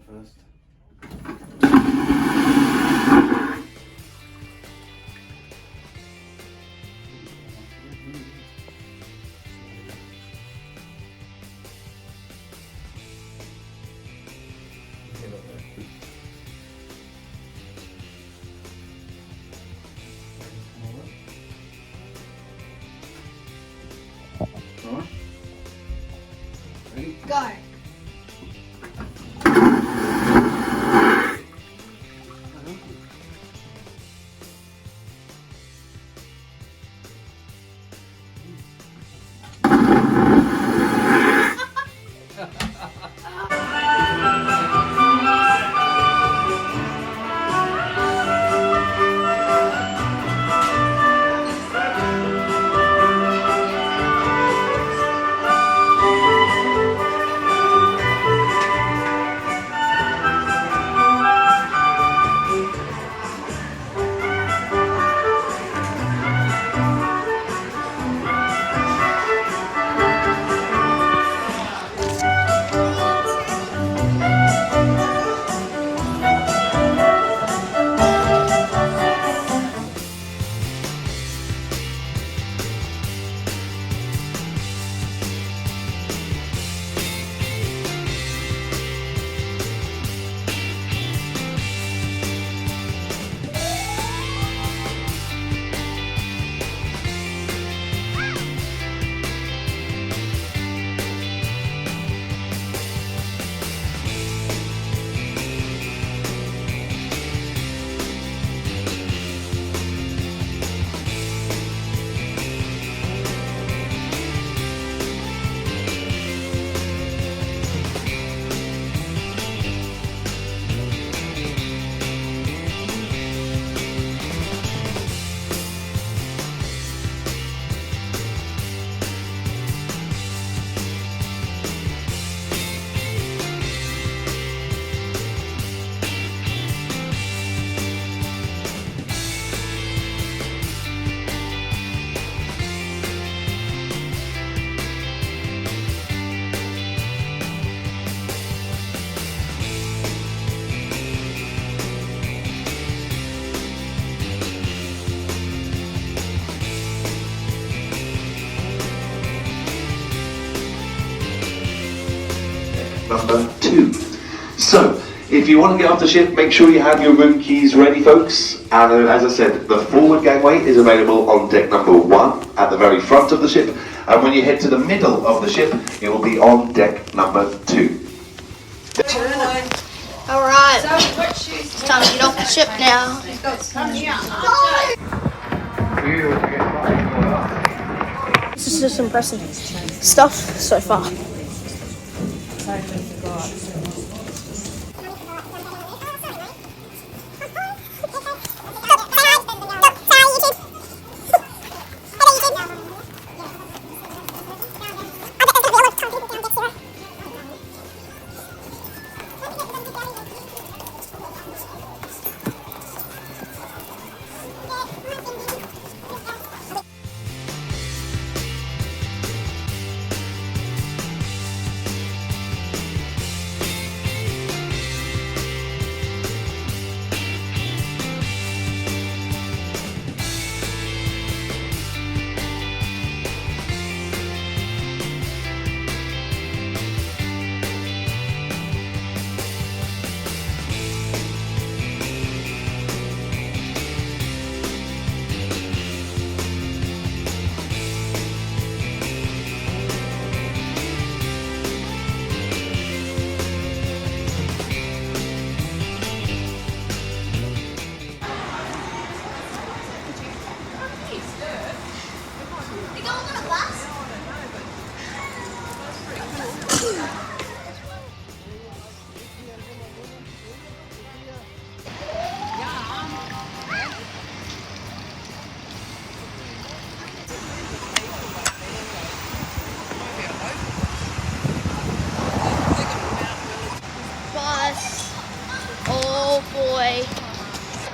first. Alright. Ready? Go. Number 2. So, if you want to get off the ship, make sure you have your room keys ready, folks. And as I said, the forward gangway is available on deck number 1 at the very front of the ship. And when you head to the middle of the ship, it will be on deck number 2. Alright, it's time to get off the ship now. This is just impressive stuff so far.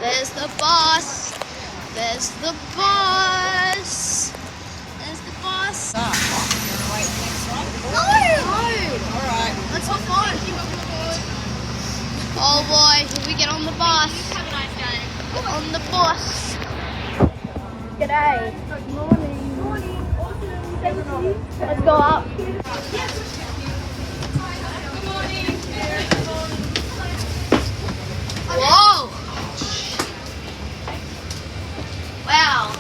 There's the boss. There's the boss. There's the boss. No! No! Alright. Let's hop on. Oh boy, here we get on the bus. On the bus. G'day. Good morning. Morning. Let's go up. Whoa! Wow.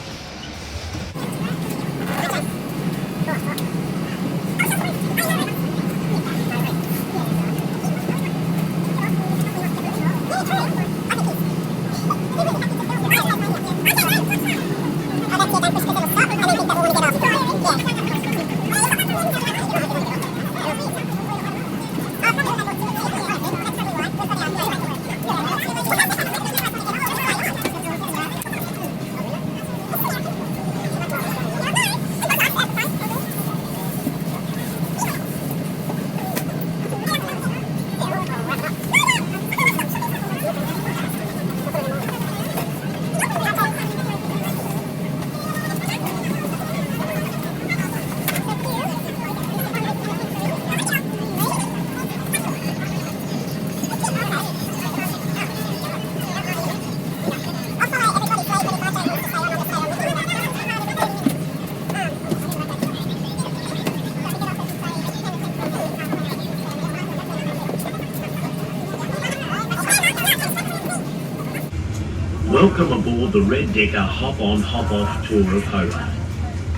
Welcome aboard the Red Decker Hop On Hop Off tour of Hobart.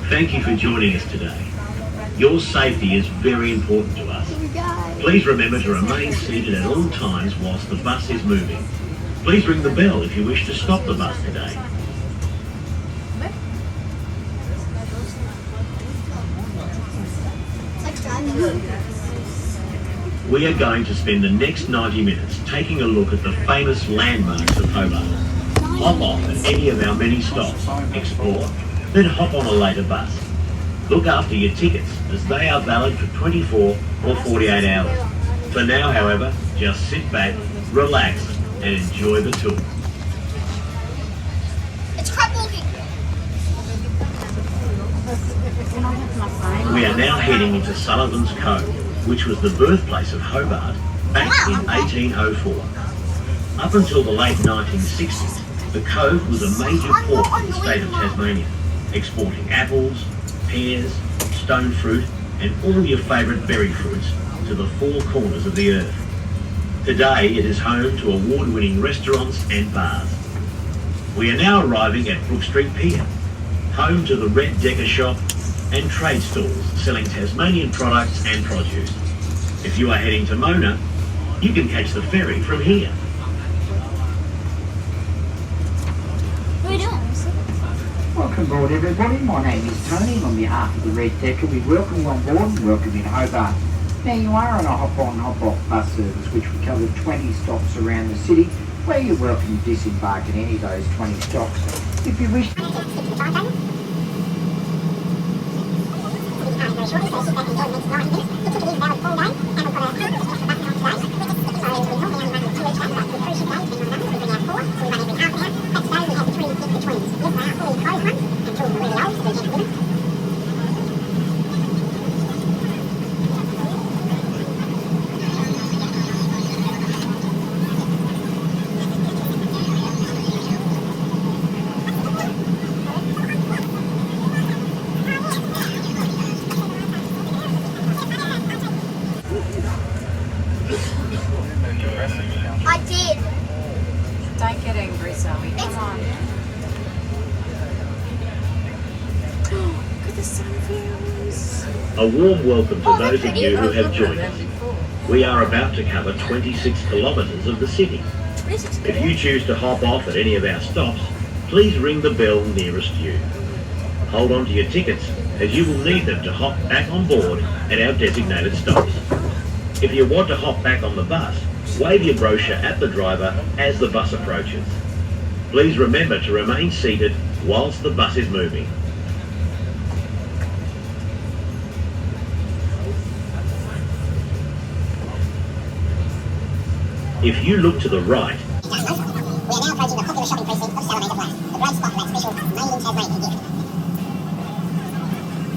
Thank you for joining us today. Your safety is very important to us. Please remember to remain seated at all times whilst the bus is moving. Please ring the bell if you wish to stop the bus today. We are going to spend the next 90 minutes taking a look at the famous landmarks of Hobart. Hop off at any of our many stops, explore, then hop on a later bus. Look after your tickets as they are valid for 24 or 48 hours. For now, however, just sit back, relax and enjoy the tour. It's crap walking. We are now heading into Sullivan's Cove, which was the birthplace of Hobart back in 1804. Up until the late 1960s, the Cove was a major port in the state of Tasmania, exporting apples, pears, stone fruit and all your favourite berry fruits to the four corners of the earth. Today it is home to award-winning restaurants and bars. We are now arriving at Brook Street Pier, home to the Red Decker shop and trade stalls selling Tasmanian products and produce. If you are heading to Mona, you can catch the ferry from here. What are you doing? Welcome aboard everybody, my name is Tony. On behalf of the Red Decker, we welcome you on board and welcome you to Hobart. Now you are on a hop-on, hop-off bus service which we cover 20 stops around the city where you're welcome to disembark at any of those 20 stops. If you wish I did. Don't get angry, Zoe. Come on. Look at the sun views. A warm welcome to those of you who have joined us. We are about to cover 26 kilometres of the city. If you choose to hop off at any of our stops, please ring the bell nearest you. Hold on to your tickets as you will need them to hop back on board at our designated stops. If you want to hop back on the bus, wave your brochure at the driver as the bus approaches. Please remember to remain seated whilst the bus is moving. If you look to the right, We are now approaching the popular shopping precinct of Salamander Place, the great spot for that special made in Tasmania gift.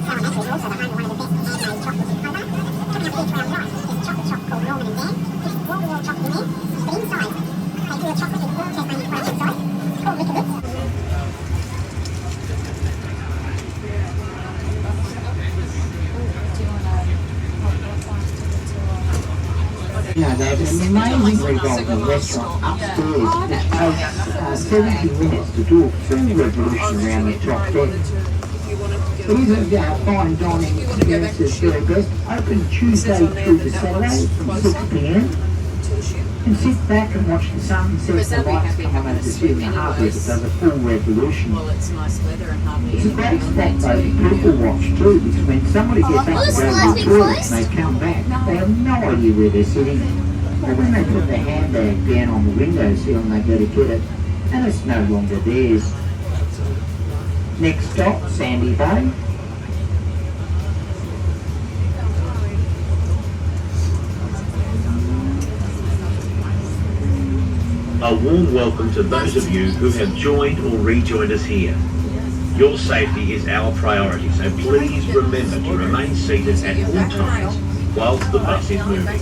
Salamander is also the home of one of the best handmade chocolates in Hobart. Coming up here to our right is a chocolate shop called Norman and Dan. It's wall-to-wall chocolate in there, but inside an amazing revolving restaurant upstairs which takes 70 minutes to do a full revolution around the top deck. It is a fine dining experience as very best, open Tuesday through to Saturday from 6 p.m. And sit back and watch the sunset, the lights come on over the Sydney Harbour as it does a full revolution. Well, it's nice weather and hardly It's a great spot though to people watch too, because when somebody gets up and goes to the toilet and they come back, they have no idea where they're sitting. Or when they put their handbag down on the windowsill and they go to get it, and it's no longer theirs. Next stop, Sandy Bay. A warm welcome to those of you who have joined or rejoined us here. Your safety is our priority, so please remember to remain seated at all times whilst the bus is moving.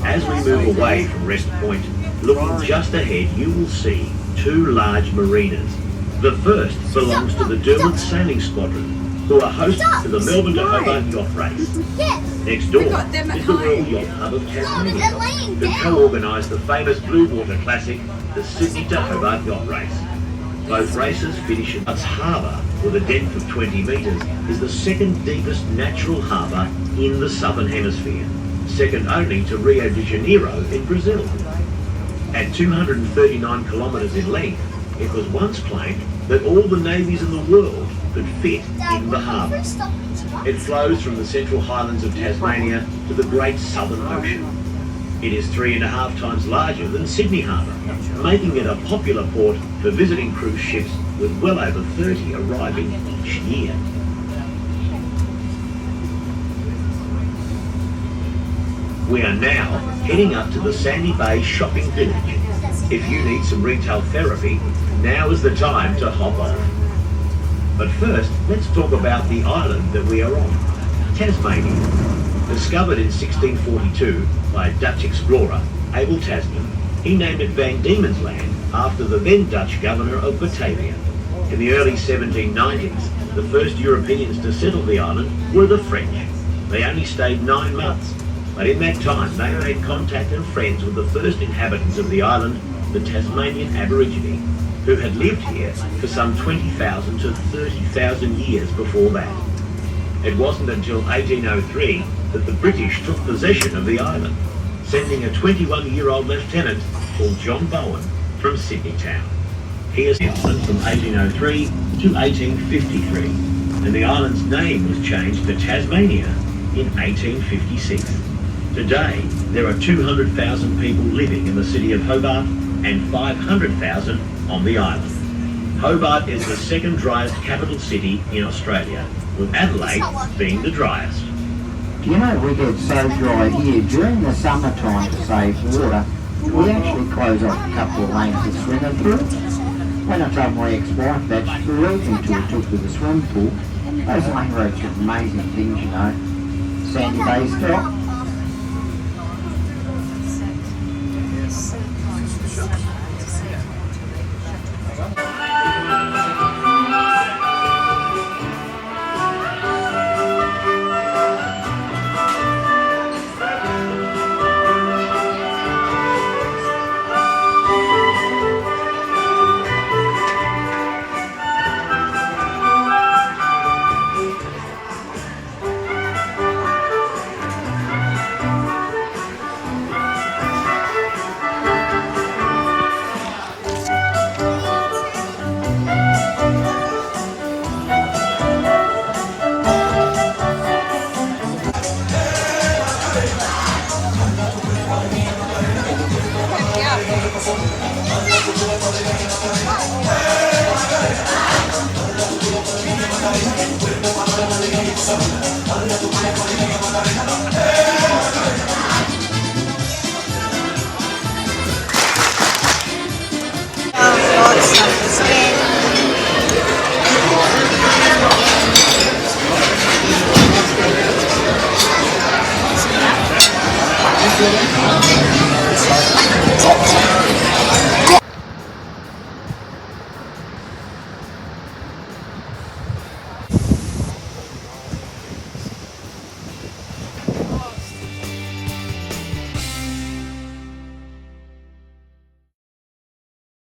As we move away from Rest Point, looking just ahead, you will see two large marinas. The first belongs to the Derwent Sailing Squadron, who are hosts to the Melbourne to Hobart yacht race. Next door is the Royal Yacht Club of Tasmania, who co-organised the famous Blue Water Classic, the Sydney to Hobart yacht race. Both races finish at Hobart Harbour, with a depth of 20 metres, is the second deepest natural harbour in the Southern Hemisphere, second only to Rio de Janeiro in Brazil. At 239 kilometres in length, it was once claimed that all the navies in the world could fit in the harbour. It flows from the Central Highlands of Tasmania to the Great Southern Ocean. It is 3.5 times larger than Sydney Harbour, making it a popular port for visiting cruise ships with well over 30 arriving each year. We are now heading up to the Sandy Bay shopping village. If you need some retail therapy, now is the time to hop off. But first, let's talk about the island that we are on, Tasmania. Discovered in 1642 by a Dutch explorer, Abel Tasman, he named it Van Diemen's Land after the then Dutch governor of Batavia. In the early 1790s, the first Europeans to settle the island were the French. They only stayed 9 months, but in that time they made contact and friends with the first inhabitants of the island, the Tasmanian Aborigine, who had lived here for some 20,000 to 30,000 years before that. It wasn't until 1803 that the British took possession of the island, sending a 21-year-old lieutenant called John Bowen from Sydney town. He is the island from 1803 to 1853, and the island's name was changed to Tasmania in 1856. Today, there are 200,000 people living in the city of Hobart and 500,000 on the island. Hobart is the second driest capital city in Australia, with Adelaide being the driest. Do you know we get so dry here during the summertime to save water, we actually close off a couple of lanes of swimming pool. When I told my ex-wife that, she believed me till we took to the swimming pool. Those lane roads are amazing things, you know. Sandy Bay stop.